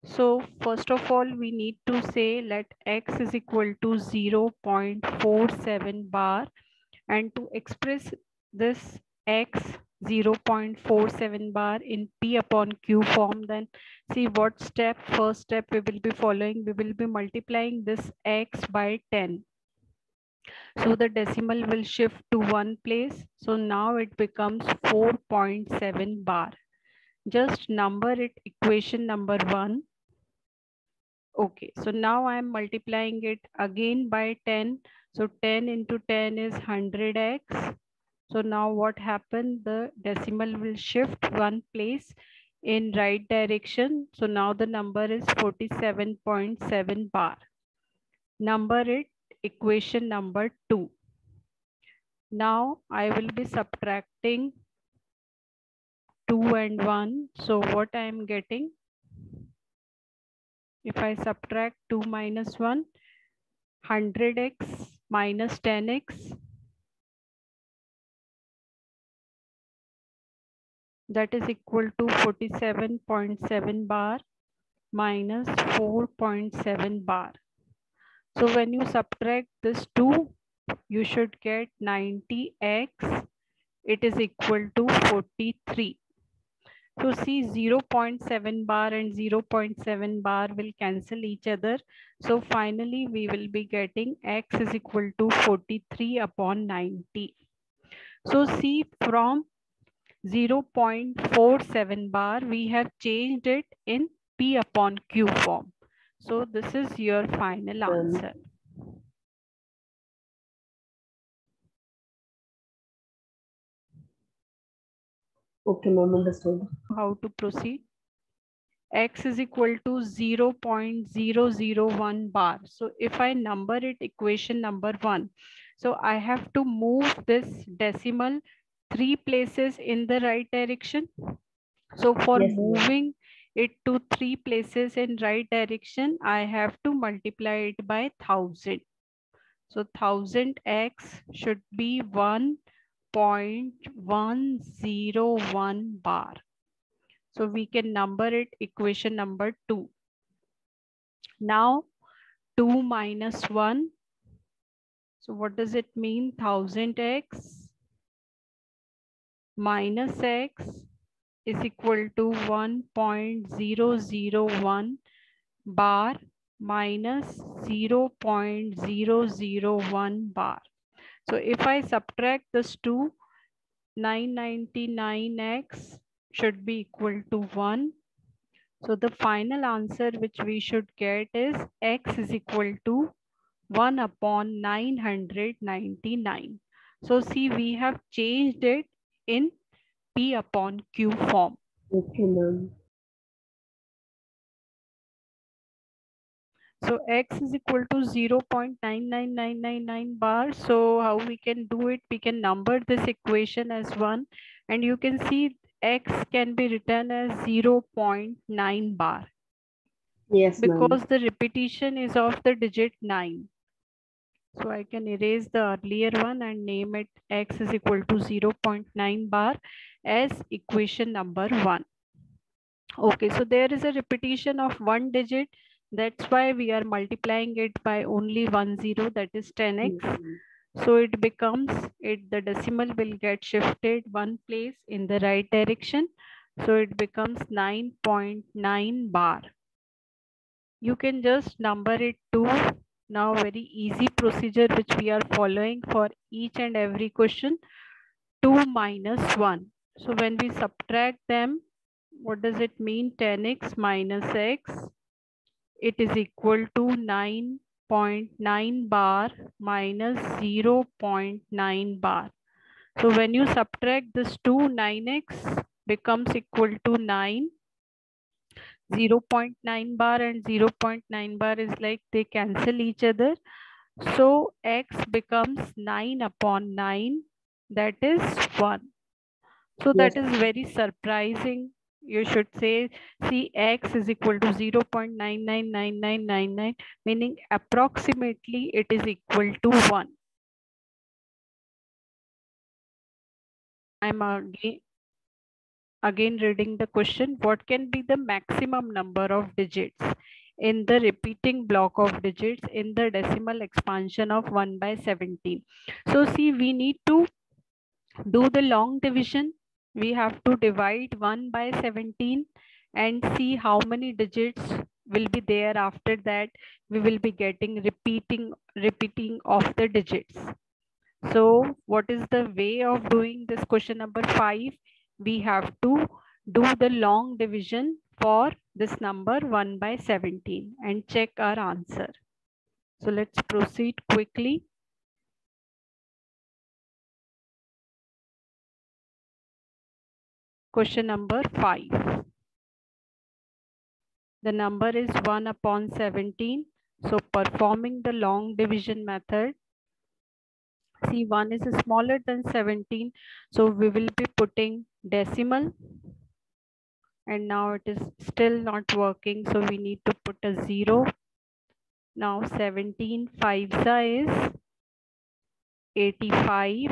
So first of all, we need to say let x is equal to 0.47 bar, and to express this x 0.47 bar in P upon Q form, then see what step. First step we will be following, we will be multiplying this x by 10. So the decimal will shift to one place. So now it becomes 4.7 bar. Just number it equation number 1. Okay, so now I am multiplying it again by 10. So 10 into 10 is 100x. So now what happened? The decimal will shift one place in right direction. So now the number is 47.7 bar. Number it equation number 2. Now I will be subtracting 2 and 1. So what I am getting? If I subtract 2 minus 1, 100x minus 10x, that is equal to 47.7 bar minus 4.7 bar. So when you subtract this 2, you should get 90x. It is equal to 43. So see, 0.7 bar and 0.7 bar will cancel each other. So finally we will be getting x is equal to 43 upon 90. So see, from 0.47 bar we have changed it in P upon Q form. So this is your final answer. Okay, ma'am, understood. How to proceed? X is equal to 0.001 bar. So if I number it equation number 1, so I have to move this decimal 3 places in the right direction. So for Yes, ma'am. moving it to 3 places in right direction, I have to multiply it by 1000. So 1000x should be 1.101 bar. So we can number it equation number 2. Now 2 minus 1. So what does it mean? 1000x minus x is equal to 1.001 bar minus 0.001 bar. So if I subtract this 2, 999x should be equal to 1. So the final answer which we should get is x is equal to 1 upon 999. So see, we have changed it in P upon Q form. Okay, ma'am. So x is equal to 0.99999 bar. So how we can do it? We can number this equation as 1, and you can see x can be written as 0.9 bar. Yes, ma'am. Because the repetition is of the digit 9. So I can erase the earlier one and name it x is equal to 0.9 bar as equation number 1. Okay, so there is a repetition of one digit. That's why we are multiplying it by only 1 0, that is 10x. So it becomes, the decimal will get shifted one place in the right direction. So it becomes 9.9 bar. You can just number it to. Now very easy procedure which we are following for each and every question. 2 minus 1. So when we subtract them, what does it mean? 10x minus x. It is equal to 9.9 bar minus 0.9 bar. So when you subtract this 2, 9x becomes equal to 9. 0.9 bar and 0.9 bar is like they cancel each other. So x becomes 9 upon 9, that is 1. So Yes. that is very surprising. You should say, see, x is equal to 0.999999, meaning approximately it is equal to 1. again reading the question, what can be the maximum number of digits in the repeating block of digits in the decimal expansion of 1 by 17? So see, we need to do the long division. We have to divide 1 by 17 and see how many digits will be there. After that, we will be getting repeating of the digits. So what is the way of doing this question number 5? We have to do the long division for this number 1 by 17 and check our answer. So let's proceed quickly. Question number 5. The number is 1 upon 17. So performing the long division method, see 1 is smaller than 17. So we will be putting decimal. And now it is still not working. So we need to put a 0. Now 17 5s is 85.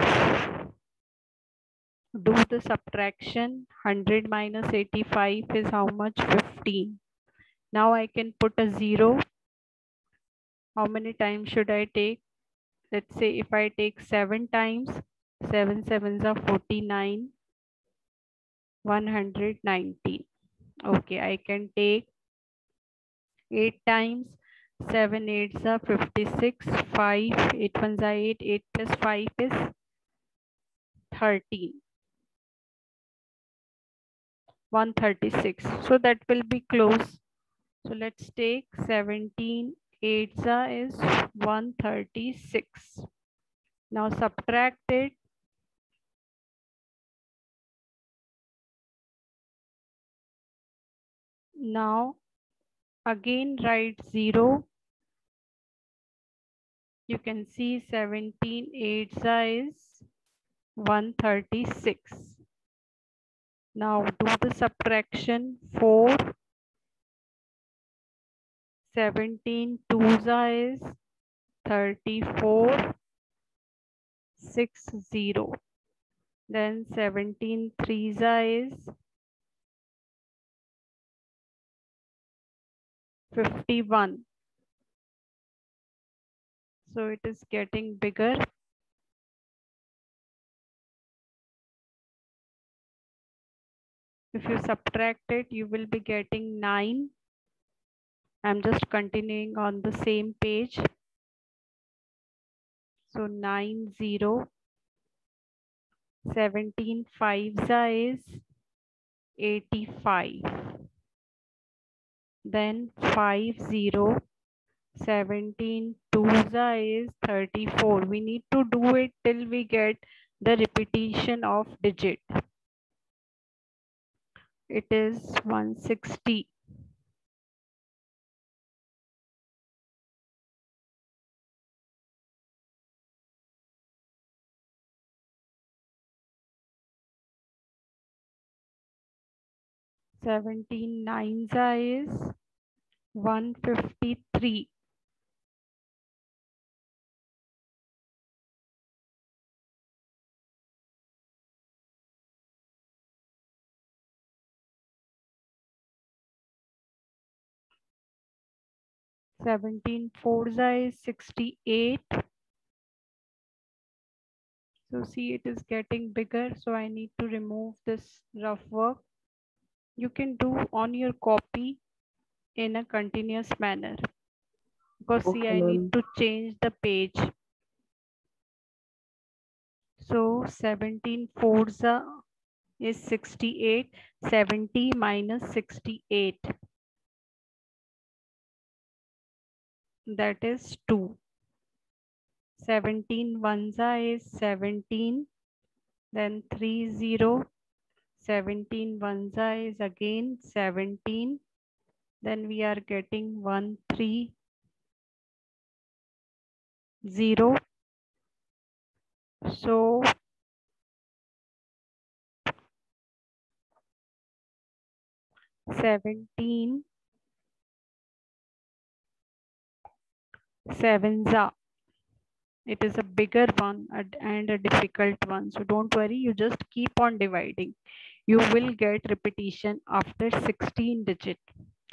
Do the subtraction. 100 minus 85 is how much? 15. Now I can put a 0. How many times should I take? Let's say if I take 7 times, 7 7s are 49, 119. Okay, I can take 8 times, 7 8s are 56, 5, 8 1s are 8, 8 plus 5 is 13. 136. So that will be close. So let's take 17 8s is 136. Now subtract it. Now again write 0. You can see 17 8s is 136. Now do the subtraction. 4. 17 2s is 34. 60. Then 17 3s is 51. So it is getting bigger. If you subtract it, you will be getting 9. I'm just continuing on the same page. So 9 0. 17 5s is 85. Then 5 0. 17 2s is 34. We need to do it till we get the repetition of digit. It is 160. Seventeen 9s is 153. Seventeen 4s is 68. So see, it is getting bigger. So I need to remove this rough work. You can do on your copy in a continuous manner. Because see, I need to change the page. So 17 4s is 68. 70 minus 68. That is 2. 17 1s is 17. Then 3 0. 17 1s is again 17. Then we are getting 1 3 0. So seventeen 7s. It is a bigger one and a difficult one. So don't worry, you just keep on dividing. you will get repetition after 16 digit.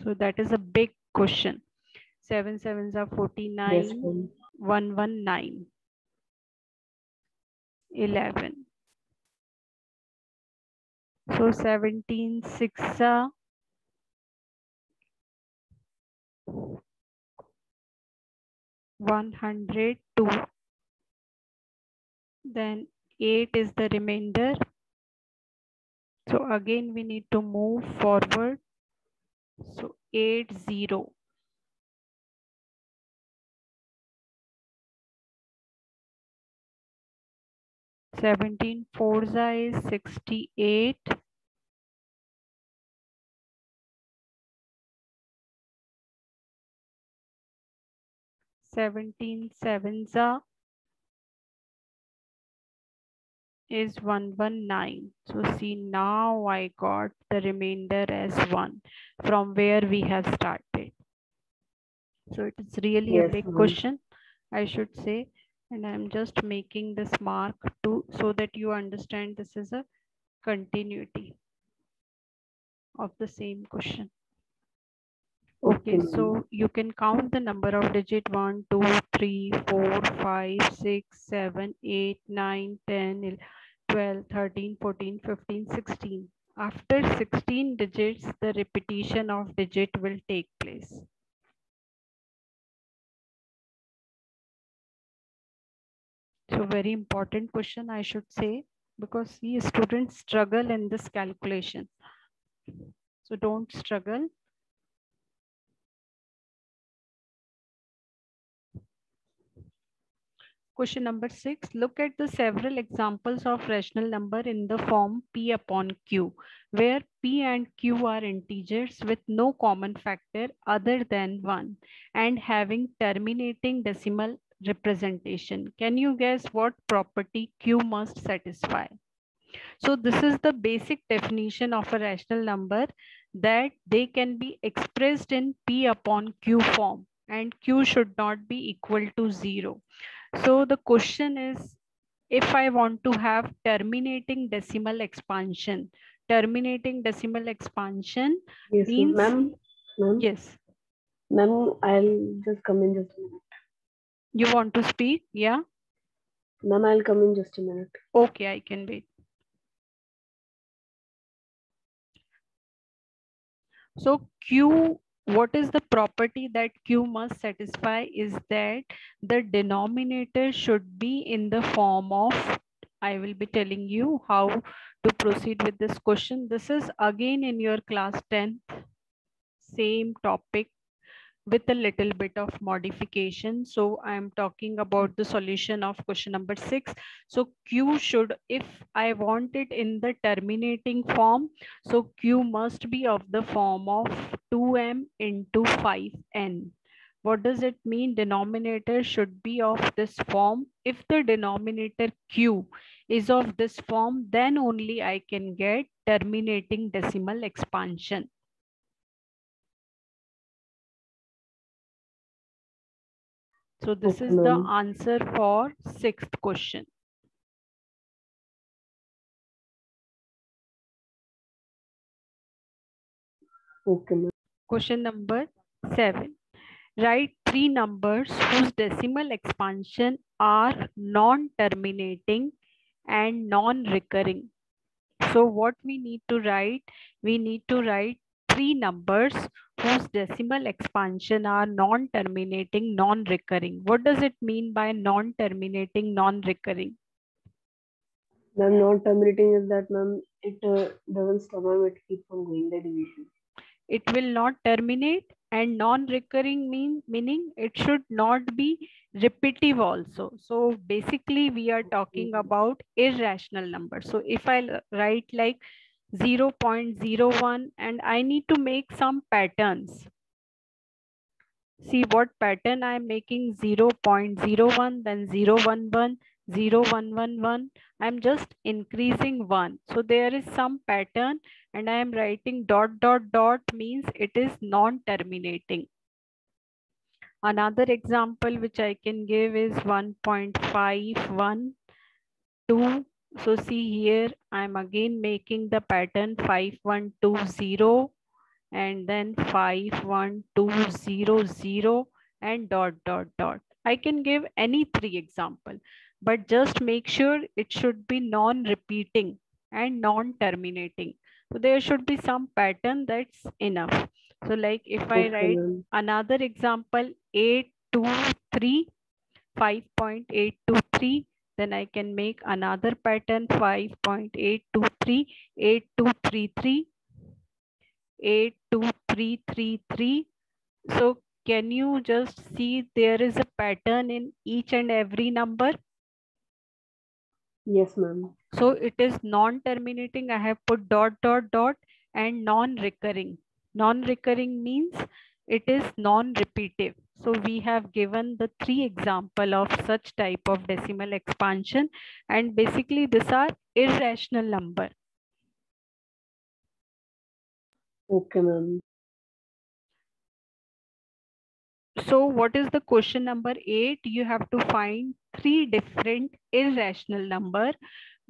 So that is a big question. 7 sevens are 49, Yes, ma'am. 119, 11. So 17 6 are 102. Then 8 is the remainder. So again we need to move forward. So 80. 17 fours is 68. 17 sevens is 119. So see, now I got the remainder as 1 from where we have started. So it is really a Yes, big ma'am. question, I should say, and I'm just making this mark too so that you understand this is a continuity of the same question. Okay, ma'am. so you can count the number of digit 1, 2, 3, 4, 5, 6, 7, 8, 9, 10, 12, 13, 14, 15, 16. After 16 digits, the repetition of digit will take place. So very important question, I should say, because these students struggle in this calculation. So don't struggle. Question number 6, look at the several examples of rational number in the form P upon Q, where P and Q are integers with no common factor other than 1 and having terminating decimal representation. Can you guess what property Q must satisfy? So this is the basic definition of a rational number, that they can be expressed in P upon Q form and Q should not be equal to 0. So the question is, if I want to have terminating decimal expansion Yes, means, ma'am. Ma'am. yes. Ma'am, I'll just come in just a minute. You want to speak? Yeah. Ma'am, I'll come in just a minute. Okay, I can wait. So Q, what is the property that Q must satisfy is that the denominator should be in the form of, I will be telling you how to proceed with this question. This is again in your class 10th, same topic with a little bit of modification. So I am talking about the solution of question number 6. So Q should, if I want it in the terminating form, so Q must be of the form of 2m into 5n. What does it mean? Denominator should be of this form. If the denominator Q is of this form, then only I can get terminating decimal expansion. So this is the answer for 6th question. Okay, ma'am. Question number 7. Write 3 numbers whose decimal expansion are non-terminating and non-recurring. So what we need to write? We need to write 3 numbers whose decimal expansion are non-terminating, non-recurring. What does it mean by non-terminating, non-recurring? Ma'am, non-terminating is that, ma'am, it doesn't stop, ma'am, it keeps on going the division. It will not terminate, and non-recurring meaning it should not be repetitive also. So basically we are talking about irrational numbers. So if I write like 0.01 and I need to make some patterns. See what pattern I am making: 0.01, then 0.11, 0.111. I'm just increasing 1. So there is some pattern and I am writing dot dot dot, means it is non-terminating. Another example which I can give is 1.512 So see here, I'm again making the pattern 5120 and then 51200 and dot dot dot. I can give any 3 example, but just make sure it should be non-repeating and non-terminating. So there should be some pattern, that's enough. So like if I Okay, write ma'am. another example 823 5.823, then I can make another pattern 5.823 8233 82333. So can you just see there is a pattern in each and every number? Yes, ma'am. So it is non-terminating. I have put dot dot dot, and non-recurring. Non-recurring means it is non-repeative. So we have given the 3 example of such type of decimal expansion, and basically these are irrational number. Okay, ma'am. So what is the question number 8? You have to find 3 different irrational number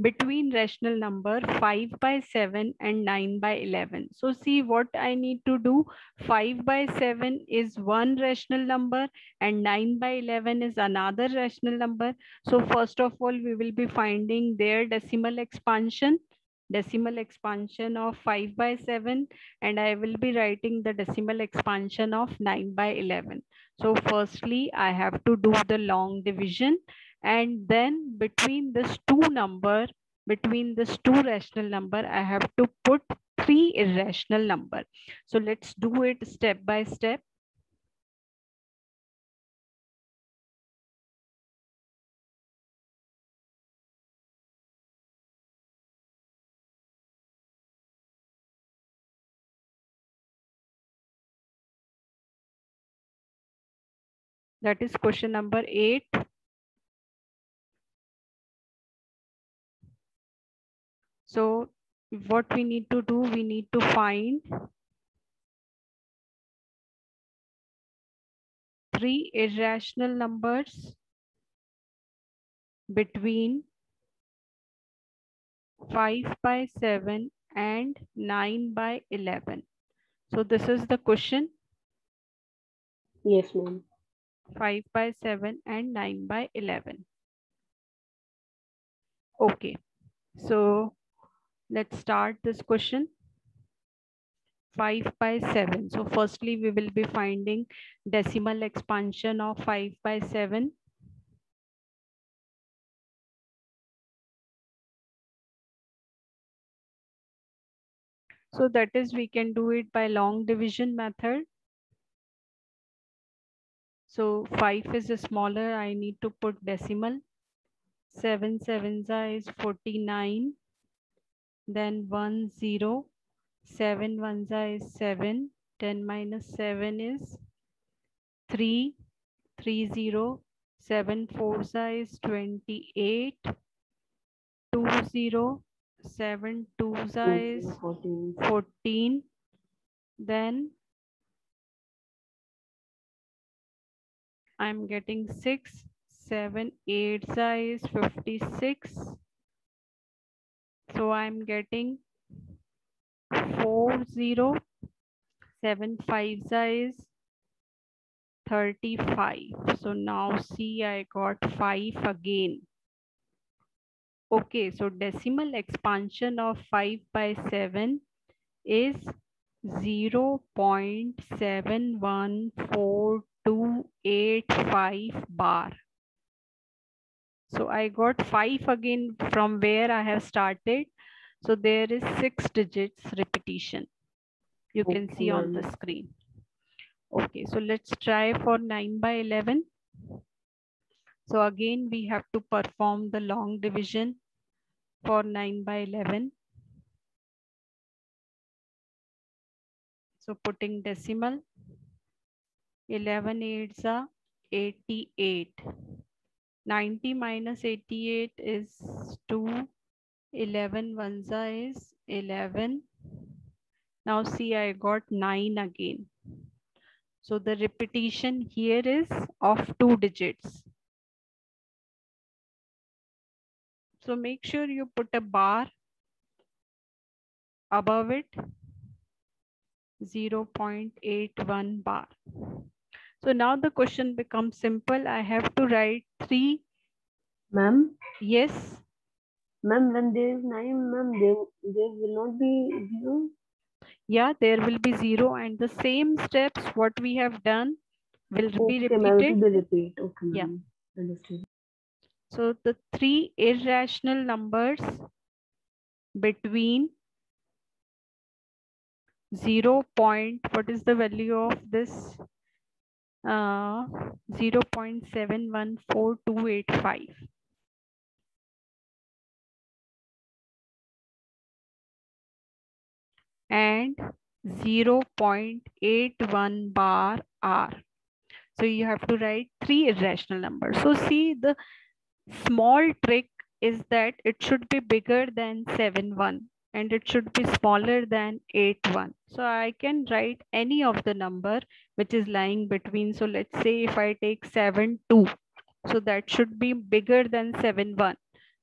between rational number 5 by 7 and 9 by 11. So see what I need to do. 5 by 7 is one rational number and 9 by 11 is another rational number. So first of all, we will be finding their decimal expansion of 5 by 7, and I will be writing the decimal expansion of 9 by 11. So firstly, I have to do the long division, and then between this two rational number, I have to put 3 irrational number. So let's do it step by step. That is question number 8. So what we need to do, we need to find 3 irrational numbers between 5 by 7 and 9 by 11. So this is the question. Yes, ma'am. 5 by 7 and 9 by 11. Okay, so let's start this question. 5 by 7. So firstly, we will be finding decimal expansion of 5 by 7. So that is, we can do it by long division method. So 5 is smaller, I need to put decimal. 7 sevens is 49. Then 1 0. 7 ones is 7. 10 minus 7 is 3. 3 0. 7 fours is 28. 2 0. 7 twos is 14. Then I'm getting 6. 7 eights is 56. So I'm getting 4 0. 7 fives is 35. So now see, I got 5 again. Okay, so decimal expansion of 5 by 7 is 0.714285 bar. So I got 5 again from where I have started. So there is 6 digits repetition. You can see on the screen. Okay, so let's try for 9 by 11. So again, we have to perform the long division for 9 by 11. So putting decimal, 11 eights are 88. 90 minus 88 is 2. 11 ones is 11. Now see, I got 9 again. So the repetition here is of 2 digits. So make sure you put a bar above it, 0.81 bar. So now the question becomes simple. I have to write 3. Ma'am? Yes. Ma'am, when there is 9, ma'am, there will not be 0? Yeah, there will be 0, and the same steps what we have done will be Okay, ma'am, it repeated. will be repeat. Okay, Yeah. ma'am. Understood. So the 3 irrational numbers between 0. What is the value of this? 0.714285. And 0.81 bar R. So you have to write 3 irrational numbers. So see, the small trick is that it should be bigger than 7.1 and it should be smaller than 8.1. So I can write any of the number which is lying between. So let's say if I take 7.2, so that should be bigger than 7.1.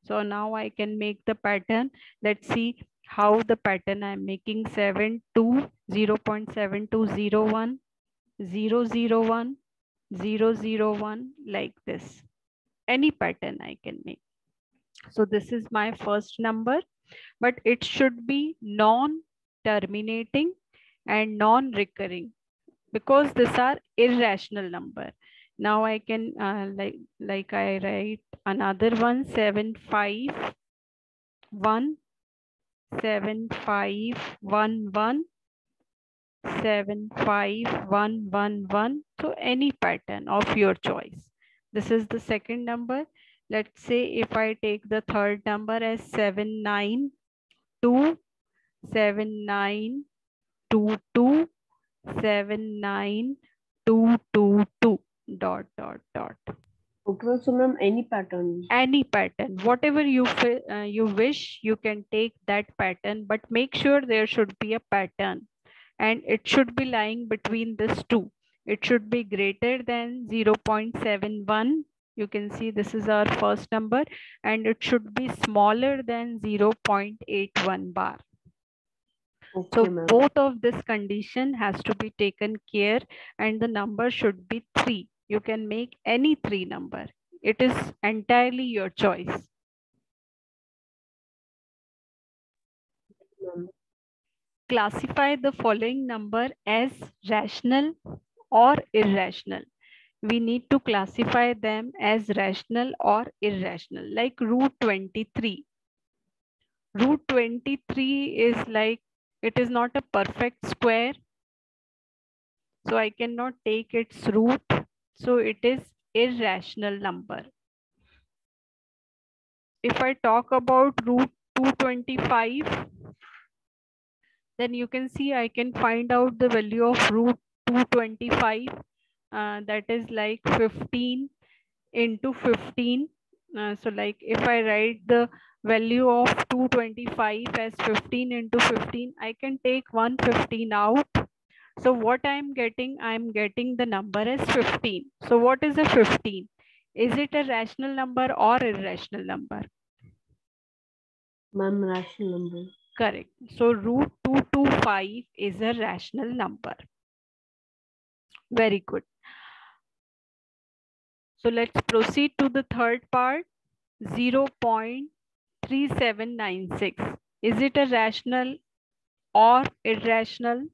So now I can make the pattern. Let's see how the pattern I'm making. 7.2, 0.7201, 001, 001, like this. Any pattern I can make. So this is my first number, but it should be non-terminating and non-recurring because these are irrational number. Now I can like I write another one, 751, 7511, 75111. So any pattern of your choice. This is the second number. Let's say if I take the third number as 792, 7922, 79222 dot. Okay, so ma'am, any pattern. Any pattern, whatever you wish, you can take that pattern, but make sure there should be a pattern and it should be lying between this two. It should be greater than 0.71. You can see this is our first number, and it should be smaller than 0.81 bar. Okay, so both of this condition has to be taken care, and the number should be 3. You can make any 3 number. It is entirely your choice. Classify the following number as rational or irrational. We need to classify them as rational or irrational, like root 23. Root 23 is like, it is not a perfect square, so I cannot take its root. So it is irrational number. If I talk about root 225, then you can see I can find out the value of root 225. That is like 15 into 15. So like if I write the value of 225 as 15 into 15, I can take 115 out. So what I'm getting the number as 15. So what is a 15? Is it a rational number or irrational number? Ma'am, rational number. Correct. So root 225 is a rational number. Very good. So let's proceed to the third part, 0.3796. Is it a rational or irrational?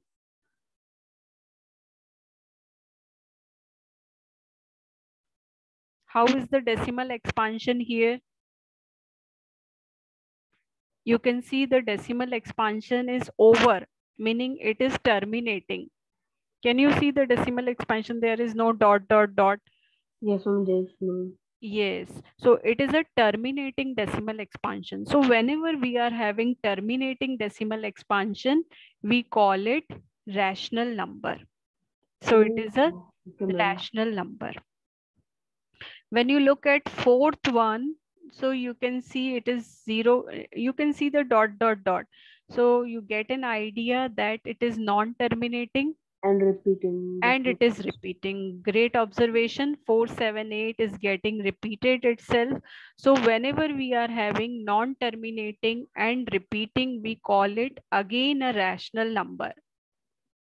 How is the decimal expansion here? You can see the decimal expansion is over, meaning it is terminating. Can you see the decimal expansion? There is no dot, dot, dot. Yes, ma'am, there is no. Yes, so it is a terminating decimal expansion. So whenever we are having terminating decimal expansion, we call it rational number. So it is a rational number. When you look at fourth one, so you can see it is 0. You can see the dot, dot, dot. So you get an idea that it is non-terminating. And repeating. And it is repeating. Great observation. 478 is getting repeated itself. So whenever we are having non-terminating and repeating, we call it again a rational number.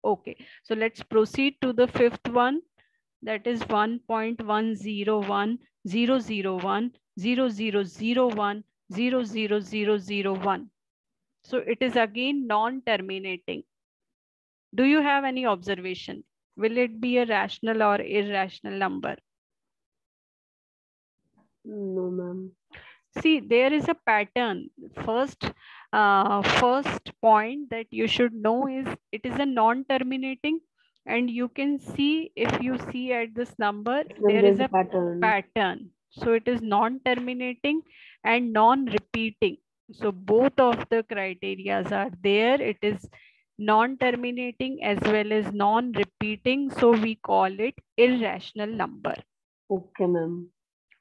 Okay, so let's proceed to the fifth one. That is 1.101,001,0001,00001. So it is again non-terminating. Do you have any observation? Will it be a rational or irrational number? No, ma'am. See, there is a pattern. First point that you should know is it is a non-terminating, and you can see, if you see at this number, there is a pattern. So it is non-terminating and non-repeating. So both of the criterias are there. It is non-terminating as well as non-repeating. So we call it irrational number. Okay, ma'am.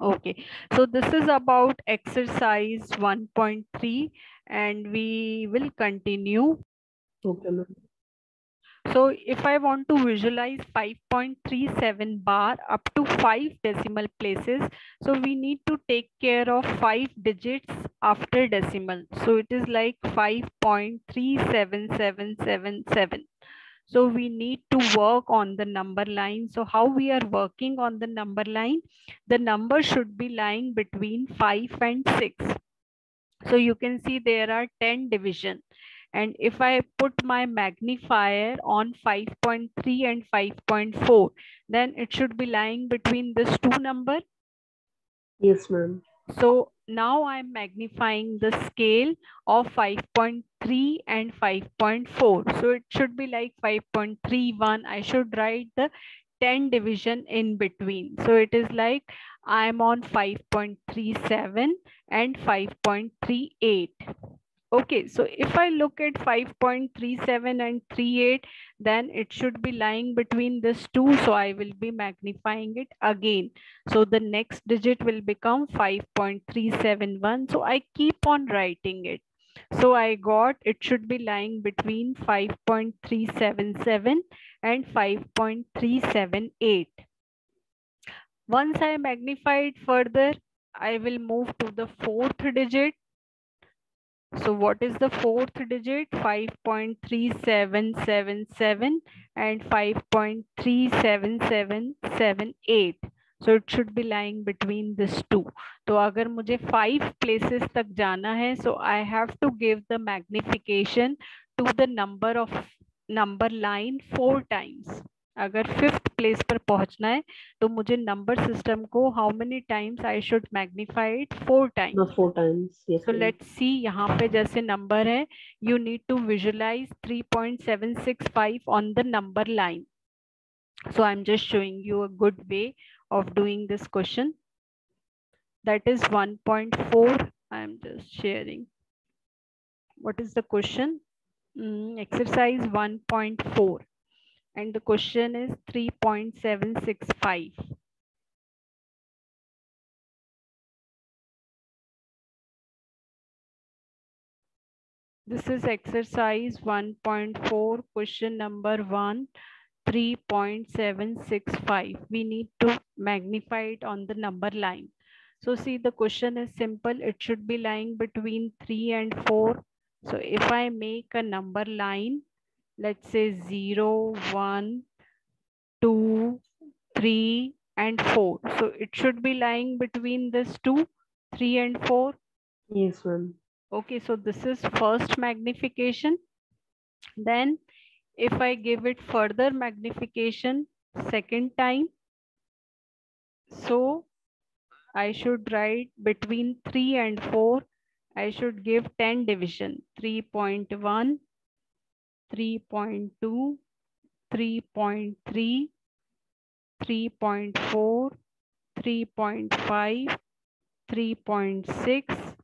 Okay, so this is about exercise 1.3 and we will continue. Okay, ma'am. So if I want to visualize 5.37 bar up to 5 decimal places, so we need to take care of 5 digits after decimal. So it is like 5.37777. So we need to work on the number line. So how we are working on the number line? The number should be lying between 5 and 6. So you can see there are 10 division. And if I put my magnifier on 5.3 and 5.4, then it should be lying between this two number. Yes, ma'am. So now I'm magnifying the scale of 5.3 and 5.4. So it should be like 5.31. I should write the 10 division in between. So it is like I'm on 5.37 and 5.38. Okay, so if I look at 5.37 and 38, then it should be lying between this two. So I will be magnifying it again. So the next digit will become 5.371. So I keep on writing it. So I got it should be lying between 5.377 and 5.378. Once I magnify it further, I will move to the fourth digit. So what is the fourth digit? 5.3777 and 5.37778. So it should be lying between this two. तो अगर मुझे 5 places तक जाना है, so I have to give the magnification to the number line 4 times. अगर 5th place पर पहुंचना है तो मुझे नंबर सिस्टम को how many times I should magnify it? 4 times. No, 4 times. Yes. So let's see, यहाँ पे जैसे नंबर है, you need to visualize 3.765 on the number line. So I'm just showing you a good way of doing this question. That is 1.4. I'm just sharing. What is the question? Exercise 1.4. And the question is 3.765. This is exercise 1.4, question number 1, 3.765. We need to magnify it on the number line. So see, the question is simple. It should be lying between 3 and 4. So if I make a number line, let's say 0, 1, 2, 3, and 4. So it should be lying between this 2, 3, and 4. Yes, ma'am. Okay, so this is first magnification. Then if I give it further magnification second time, so I should write between 3 and 4, I should give 10 division, 3.1, 3.2, 3.3, 3.4, 3.5, 3.6,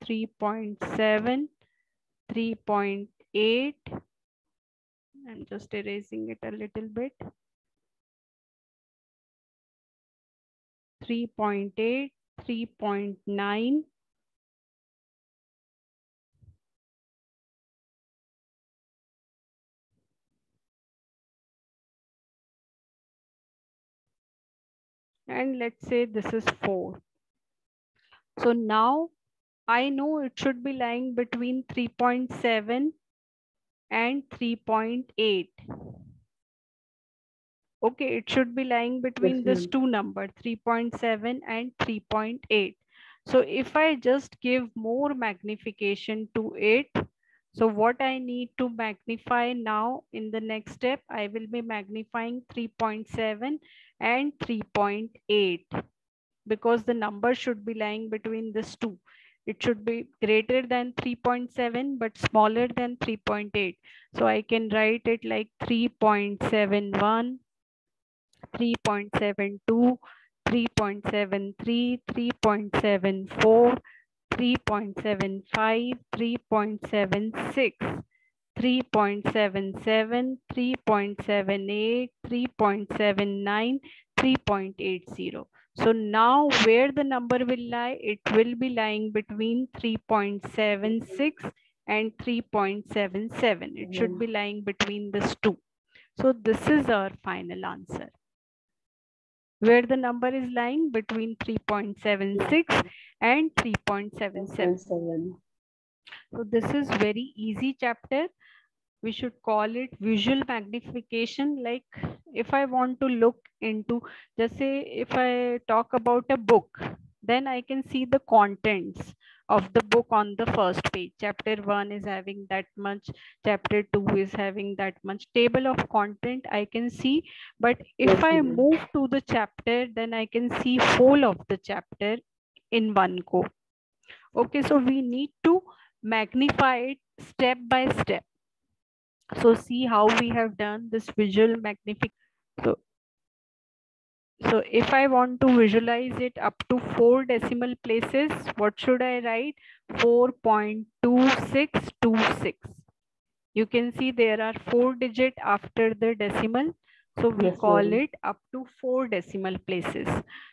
3.7, 3.8. I'm just erasing it a little bit. 3.8, 3.9, and let's say this is 4. So now I know it should be lying between 3.7 and 3.8. Okay, it should be lying between Yes, this ma'am. two number, 3.7 and 3.8. So if I just give more magnification to it, so what I need to magnify now in the next step, I will be magnifying 3.7 and 3.8 because the number should be lying between these two. It should be greater than 3.7 but smaller than 3.8. So I can write it like 3.71, 3.72, 3.73, 3.74, 3.75, 3.76, 3.77, 3.78, 3.79, 3.80. So now where the number will lie, it will be lying between 3.76 and 3.77. It should be lying between these two. So this is our final answer, where the number is lying between 3.76 and 3.77. So this is very easy chapter. We should call it visual magnification. Like if I want to look into, just say if I talk about a book, then I can see the contents of the book on the first page. Chapter 1 is having that much, chapter 2 is having that much. Table of content I can see, but if I move to the chapter, then I can see whole of the chapter in one go. Okay, so we need to magnify it step by step. So see how we have done this visual magnification. So if I want to visualize it up to 4 decimal places, what should I write? 4.2626. You can see there are 4 digits after the decimal. So we call it up to 4 decimal places.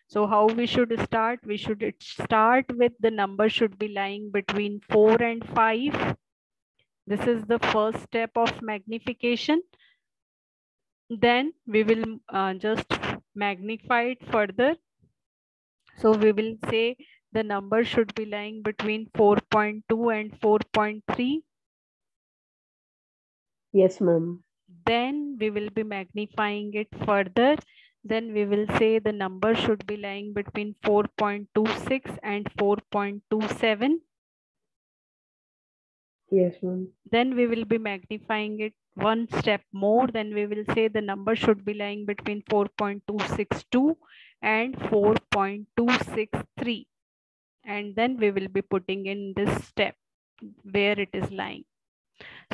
So how we should start? We should start with the number should be lying between 4 and 5. This is the first step of magnification. Then we will just magnify it further. So we will say the number should be lying between 4.2 and 4.3. Yes, ma'am. Then we will be magnifying it further. Then we will say the number should be lying between 4.26 and 4.27. Yes, ma'am. Then we will be magnifying it one step more. Then we will say the number should be lying between 4.262 and 4.263. And then we will be putting in this step where it is lying.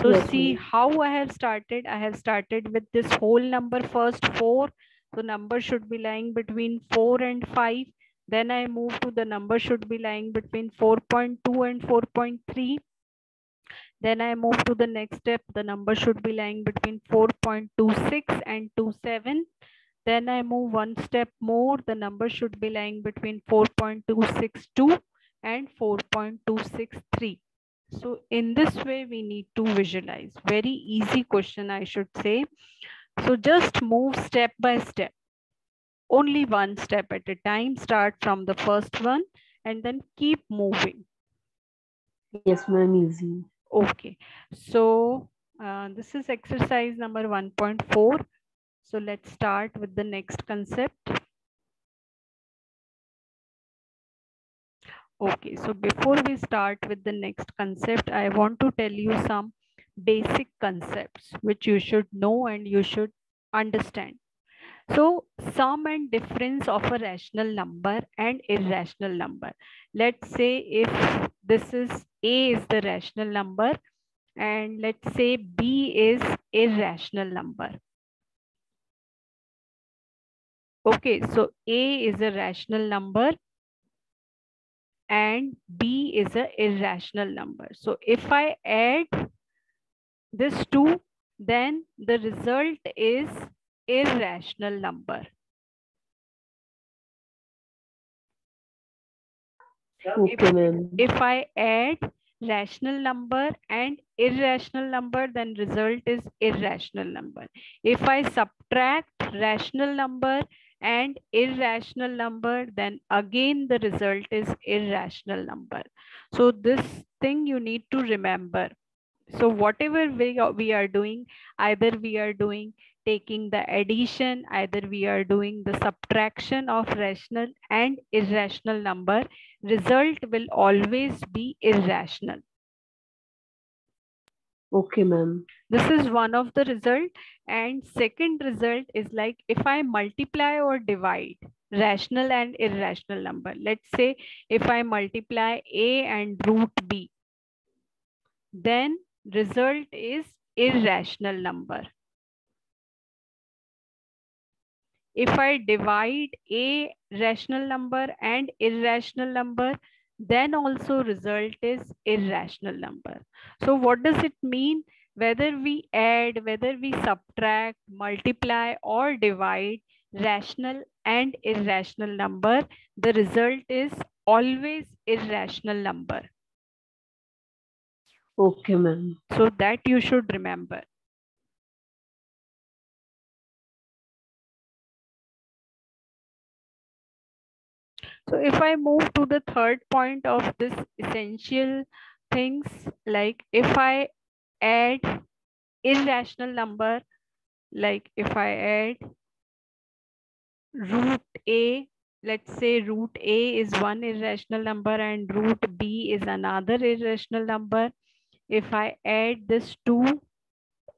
So see how I have started. I have started with this whole number first, 4. So number should be lying between 4 and 5. Then I move to the number should be lying between 4.2 and 4.3. Then I move to the next step. The number should be lying between 4.26 and 27. Then I move one step more. The number should be lying between 4.262 and 4.263. So in this way, we need to visualize. Very easy question, I should say. So just move step by step. Only one step at a time. Start from the first one and then keep moving. Yes, ma'am, easy. Okay. So this is exercise number 1.4. So let's start with the next concept. Okay, so before we start with the next concept, I want to tell you some basic concepts which you should know and you should understand. So sum and difference of a rational number and irrational number. Let's say if this is A is the rational number and let's say B is irrational number. Okay, so A is a rational number and B is an irrational number. So if I add this two, then the result is irrational number. Okay, if I add rational number and irrational number, then result is irrational number. If I subtract rational number and irrational number, then again the result is irrational number. So this thing you need to remember. So whatever we are doing, either we are doing taking the addition, either we are doing the subtraction of rational and irrational number, result will always be irrational. Okay, ma'am. This is one of the result. And second result is like if I multiply or divide rational and irrational number. Let's say if I multiply A and root B, then result is irrational number. If I divide a rational number and irrational number, then also result is irrational number. So what does it mean? Whether we add, whether we subtract, multiply or divide rational and irrational number, the result is always irrational number. Okay, ma'am. So that you should remember. So if I move to the third point of this essential things, like if I add irrational number, like if I add root A, let's say root A is one irrational number and root B is another irrational number. If I add this two,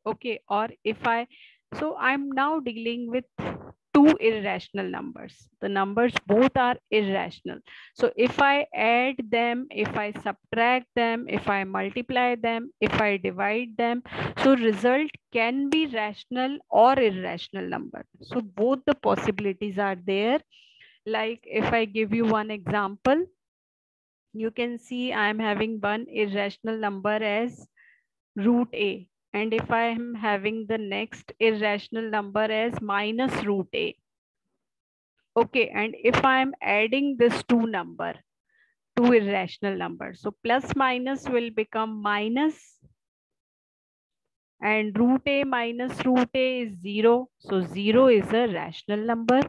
okay, or if so I'm now dealing with two irrational numbers. The numbers both are irrational. So if I add them, if I subtract them, if I multiply them, if I divide them, so result can be rational or irrational number. So both the possibilities are there. Like if I give you one example, you can see I am having one irrational number as root A. And if I am having the next irrational number as minus root A. Okay, and if I am adding this two irrational numbers, so plus minus will become minus, and root A minus root A is 0. So 0 is a rational number.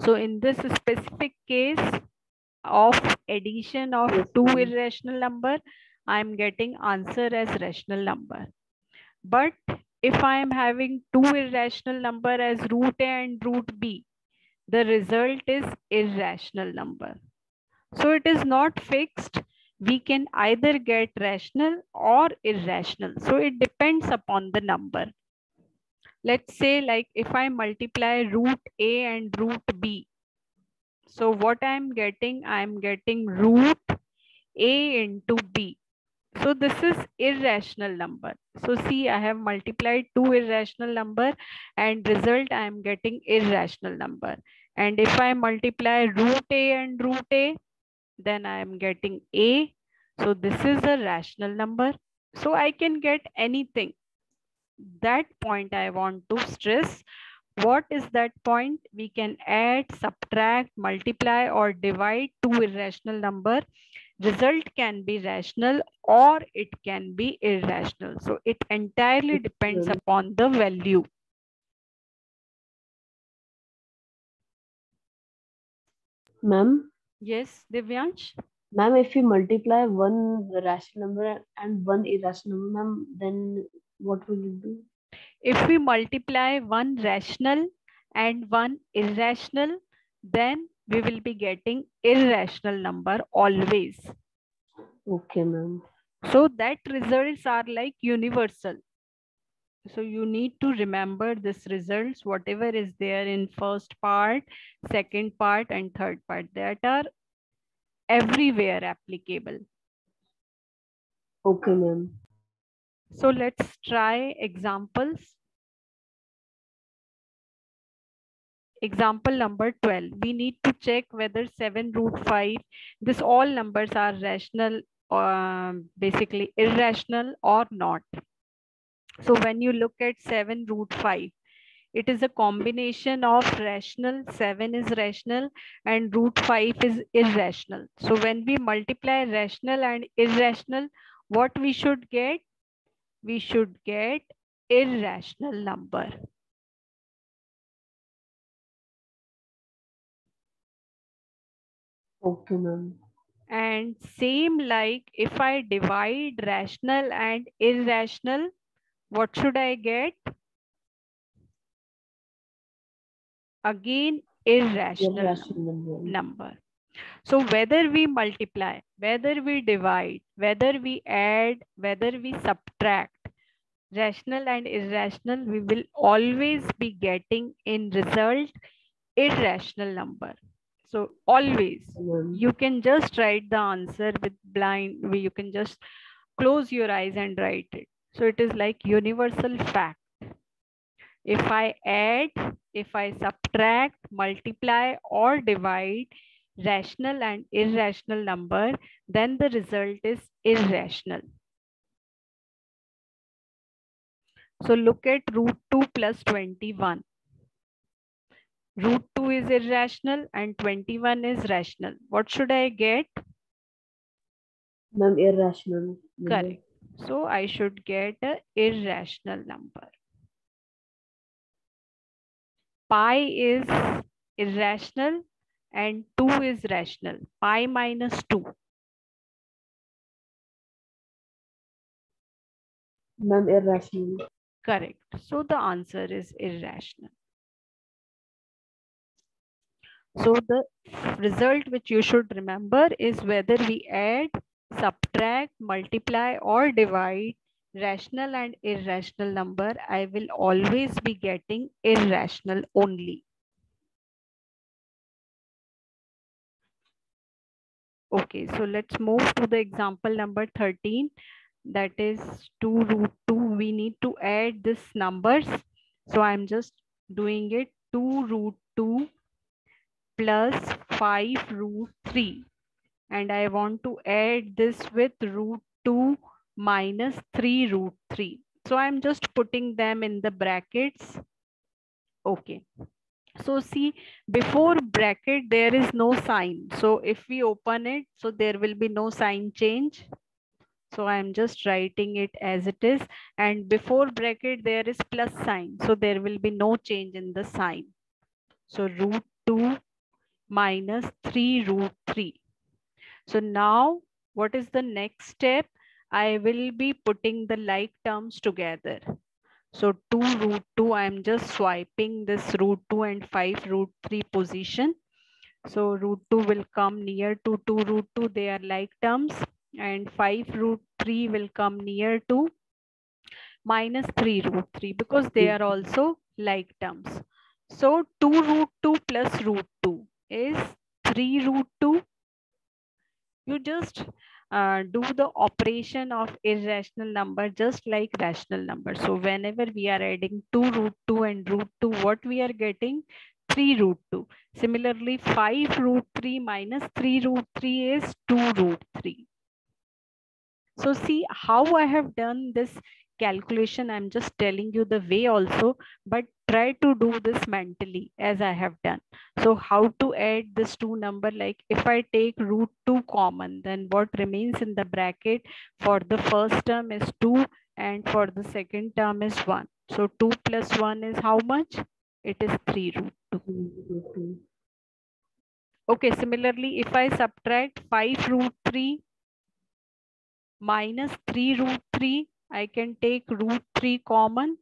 So in this specific case of addition of two irrational number, I am getting answer as rational number. But if I am having two irrational number as root A and root B, the result is irrational number. So it is not fixed. We can either get rational or irrational. So it depends upon the number. Let's say like if I multiply root A and root B. So what I'm getting root A into B. So this is irrational number. So see, I have multiplied two irrational number and result I am getting irrational number. And if I multiply root A and root A, then I am getting A. So this is a rational number. So I can get anything. That point I want to stress. What is that point? We can add, subtract, multiply or divide two irrational number. Result can be rational or it can be irrational. So it entirely depends upon the value. Ma'am? Yes, Divyansh? Ma'am, if we multiply one rational number and one irrational number, ma'am, then what will it do? If we multiply one rational and one irrational, then we will be getting irrational number always. Okay, ma'am. So that results are like universal. So you need to remember this results, whatever is there in first part, second part and third part, that are everywhere applicable. Okay, ma'am. So let's try examples. Example number 12. We need to check whether 7 root 5, this all numbers are rational, basically irrational or not. So when you look at 7 root 5, it is a combination of rational, 7 is rational and root 5 is irrational. So when we multiply rational and irrational, what we should get? We should get irrational number. Okay, ma'am. And same like if I divide rational and irrational, what should I get? Again, irrational Irrational number. So whether we multiply, whether we divide, whether we add, whether we subtract, rational and irrational, we will always be getting in result irrational number. So always ma'am. you can just write the answer with blind, you can just close your eyes and write it. So it is like universal fact. If I add, if I subtract, multiply or divide rational and irrational number, then the result is irrational. So look at root 2 plus 21. Root 2 is irrational and 21 is rational. What should I get? Ma'am, irrational. Correct. So I should get an irrational number. Pi is irrational and 2 is rational. Pi minus 2. Ma'am, irrational. Correct. So the answer is irrational. So the result which you should remember is whether we add, subtract, multiply or divide rational and irrational number, I will always be getting irrational only. Okay, so let's move to the example number 13. That is 2 root 2. We need to add this numbers. So I'm just doing it. 2 root 2 plus 5 root 3. And I want to add this with root 2 minus 3 root 3. So I'm just putting them in the brackets. Okay. So see, before bracket, there is no sign. So if we open it, so there will be no sign change. So I'm just writing it as it is. And before bracket, there is plus sign. So there will be no change in the sign. So root 2 minus 3 root 3. So now what is the next step? I will be putting the like terms together. So 2 root 2, I'm just swiping this root 2 and 5 root 3 position. So root 2 will come near to 2 root 2, they are like terms, and 5 root 3 will come near to minus 3 root 3 because they are also like terms. So 2 root 2 plus root 2 is 3 root 2. You just do the operation of irrational number just like rational number. So whenever we are adding 2 root 2 and root 2, what we are getting? 3 root 2. Similarly, 5 root 3 minus 3 root 3 is 2 root 3. So see how I have done this calculation. I'm just telling you the way also, but try to do this mentally as I have done. So how to add this two number? Like if I take root 2 common, then what remains in the bracket for the first term is 2 and for the second term is 1. So 2 plus 1 is how much? It is 3 root 2. Okay, similarly, if I subtract 5 root 3 minus 3 root 3, I can take root 3 common.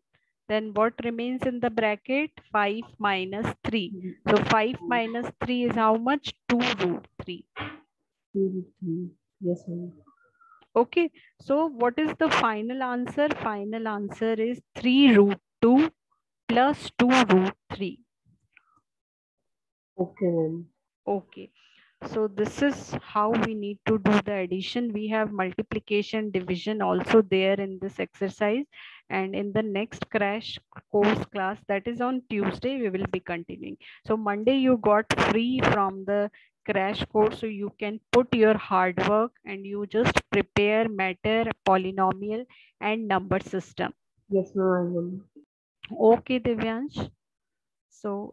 Then what remains in the bracket? 5 minus 3. So 5 minus 3 is how much? 2 root 3. 2 root 3. Yes, ma'am. Okay, so what is the final answer? Final answer is 3 root 2 plus 2 root 3. Okay, ma'am. Okay. So this is how we need to do the addition. We have multiplication, division also there in this exercise. And in the next crash course class, that is on Tuesday, we will be continuing. So Monday you got free from the crash course. So you can put your hard work and you just prepare matter, polynomial and number system. Yes, ma'am, I will. Okay, Divyansh. So